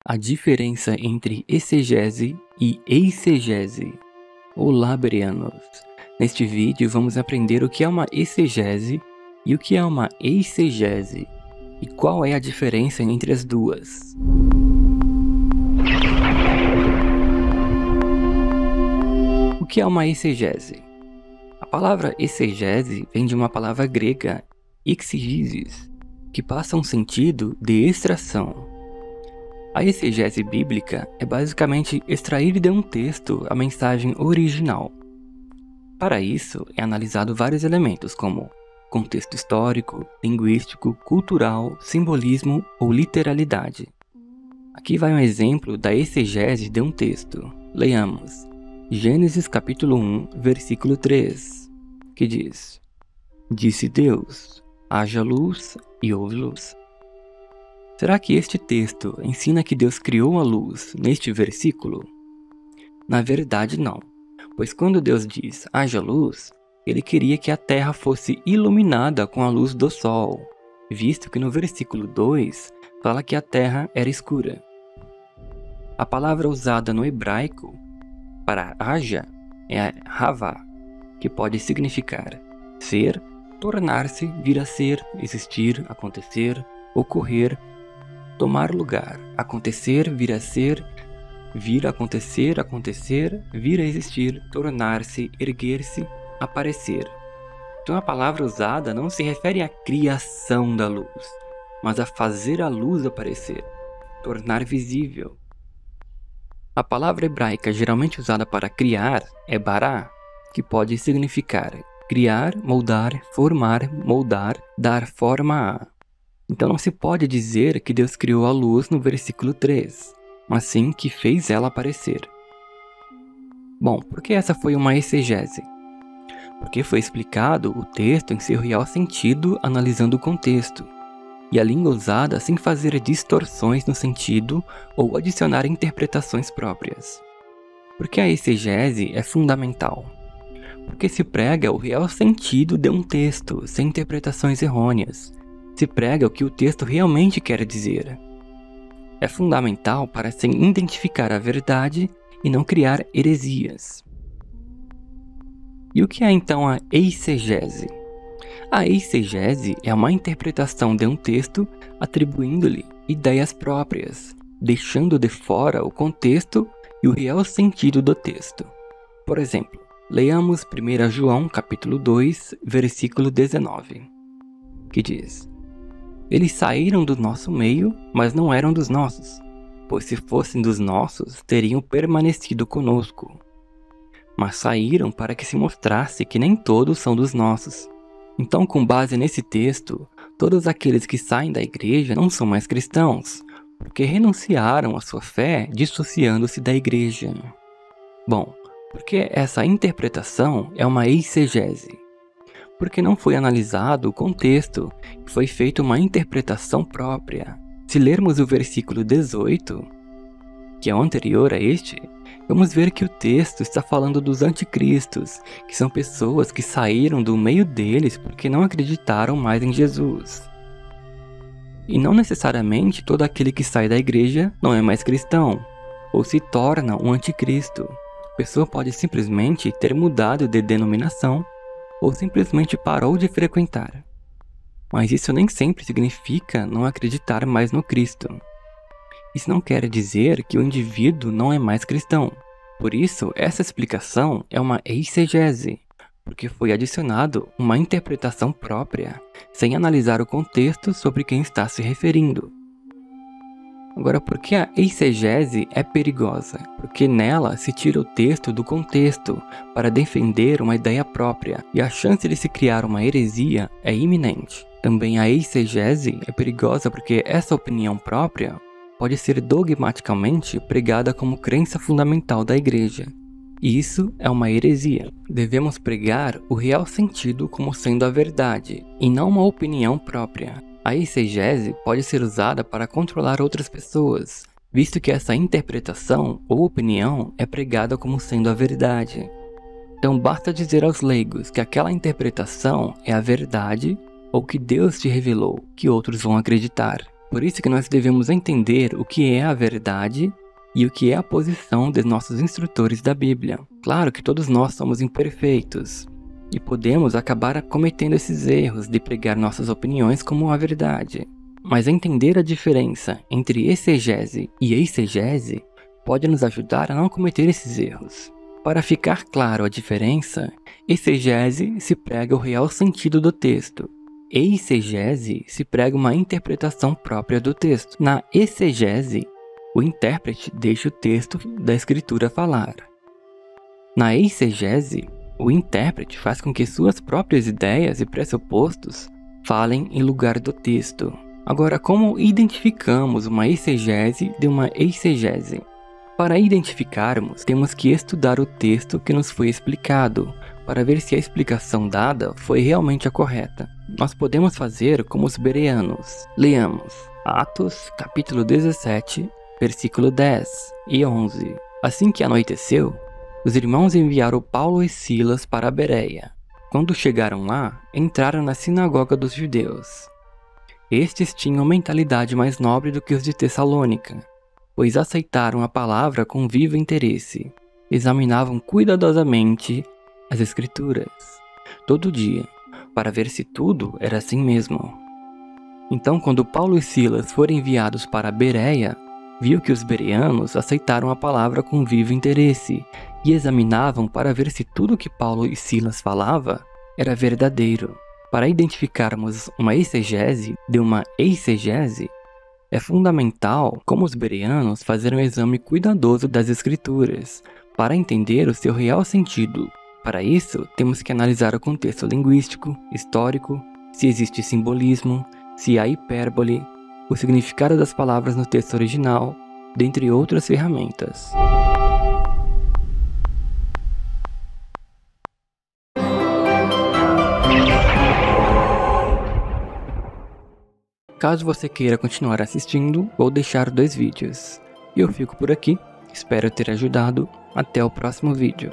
A diferença entre exegese e eisegese. Olá, bereanos! Neste vídeo vamos aprender o que é uma exegese e o que é uma eisegese e qual é a diferença entre as duas. O que é uma exegese? A palavra exegese vem de uma palavra grega, exegesis, que passa um sentido de extração. A exegese bíblica é basicamente extrair de um texto a mensagem original. Para isso, é analisado vários elementos como contexto histórico, linguístico, cultural, simbolismo ou literalidade. Aqui vai um exemplo da exegese de um texto. Leiamos Gênesis capítulo 1, versículo 3, que diz: Disse Deus, haja luz e houve luz. Será que este texto ensina que Deus criou a luz neste versículo? Na verdade, não, pois quando Deus diz haja luz, ele queria que a terra fosse iluminada com a luz do sol, visto que no versículo 2 fala que a terra era escura. A palavra usada no hebraico para haja é havá, que pode significar ser, tornar-se, vir a ser, existir, acontecer, ocorrer, tomar lugar, acontecer, vir a ser, vir a acontecer, vir a existir, tornar-se, erguer-se, aparecer. Então a palavra usada não se refere à criação da luz, mas a fazer a luz aparecer, tornar visível. A palavra hebraica geralmente usada para criar é bará, que pode significar criar, moldar, formar, moldar, dar forma a. Então não se pode dizer que Deus criou a luz no versículo 3, mas sim que fez ela aparecer. Bom, por que essa foi uma exegese? Porque foi explicado o texto em seu real sentido analisando o contexto, e a língua usada sem fazer distorções no sentido ou adicionar interpretações próprias. Porque a exegese é fundamental? Porque se prega o real sentido de um texto, sem interpretações errôneas. Se prega o que o texto realmente quer dizer. É fundamental para se identificar a verdade e não criar heresias. E o que é então a eisegese? A eisegese é uma interpretação de um texto atribuindo-lhe ideias próprias, deixando de fora o contexto e o real sentido do texto. Por exemplo, leiamos 1 João capítulo 2, versículo 19, que diz: Eles saíram do nosso meio, mas não eram dos nossos, pois se fossem dos nossos, teriam permanecido conosco. Mas saíram para que se mostrasse que nem todos são dos nossos. Então, com base nesse texto, todos aqueles que saem da igreja não são mais cristãos, porque renunciaram à sua fé dissociando-se da igreja. Bom, porque essa interpretação é uma exegese. Porque não foi analisado o contexto e foi feita uma interpretação própria. Se lermos o versículo 18, que é o anterior a este, vamos ver que o texto está falando dos anticristos, que são pessoas que saíram do meio deles porque não acreditaram mais em Jesus. E não necessariamente todo aquele que sai da igreja não é mais cristão, ou se torna um anticristo. A pessoa pode simplesmente ter mudado de denominação, ou simplesmente parou de frequentar. Mas isso nem sempre significa não acreditar mais no Cristo. Isso não quer dizer que o indivíduo não é mais cristão. Por isso, essa explicação é uma exegese, porque foi adicionado uma interpretação própria, sem analisar o contexto sobre quem está se referindo. Agora, por que a exegese é perigosa? Porque nela se tira o texto do contexto para defender uma ideia própria, e a chance de se criar uma heresia é iminente. Também a exegese é perigosa porque essa opinião própria pode ser dogmaticamente pregada como crença fundamental da igreja. E isso é uma heresia. Devemos pregar o real sentido como sendo a verdade, e não uma opinião própria. A exegese pode ser usada para controlar outras pessoas, visto que essa interpretação ou opinião é pregada como sendo a verdade. Então basta dizer aos leigos que aquela interpretação é a verdade ou que Deus te revelou, que outros vão acreditar. Por isso que nós devemos entender o que é a verdade e o que é a posição dos nossos instrutores da Bíblia. Claro que todos nós somos imperfeitos e podemos acabar cometendo esses erros de pregar nossas opiniões como a verdade. Mas entender a diferença entre exegese e eisegese pode nos ajudar a não cometer esses erros. Para ficar claro a diferença, exegese se prega o real sentido do texto. Eisegese se prega uma interpretação própria do texto. Na exegese, o intérprete deixa o texto da escritura falar. Na eisegese, o intérprete faz com que suas próprias ideias e pressupostos falem em lugar do texto. Agora, como identificamos uma exegese de uma eisegese? Para identificarmos, temos que estudar o texto que nos foi explicado, para ver se a explicação dada foi realmente a correta. Nós podemos fazer como os bereanos. Leamos Atos, capítulo 17, versículo 10 e 11. Assim que anoiteceu, os irmãos enviaram Paulo e Silas para a Bereia. Quando chegaram lá, entraram na sinagoga dos judeus. Estes tinham mentalidade mais nobre do que os de Tessalônica, pois aceitaram a palavra com vivo interesse. Examinavam cuidadosamente as Escrituras, todo dia, para ver se tudo era assim mesmo. Então, quando Paulo e Silas foram enviados para a Bereia, viu que os bereanos aceitaram a palavra com vivo interesse e examinavam para ver se tudo que Paulo e Silas falavam era verdadeiro. Para identificarmos uma exegese de uma eisegese, é fundamental, como os bereanos, fazer um exame cuidadoso das Escrituras, para entender o seu real sentido. Para isso, temos que analisar o contexto linguístico, histórico, se existe simbolismo, se há hipérbole, o significado das palavras no texto original, dentre outras ferramentas. Caso você queira continuar assistindo, vou deixar 2 vídeos. E eu fico por aqui, espero ter ajudado. Até o próximo vídeo.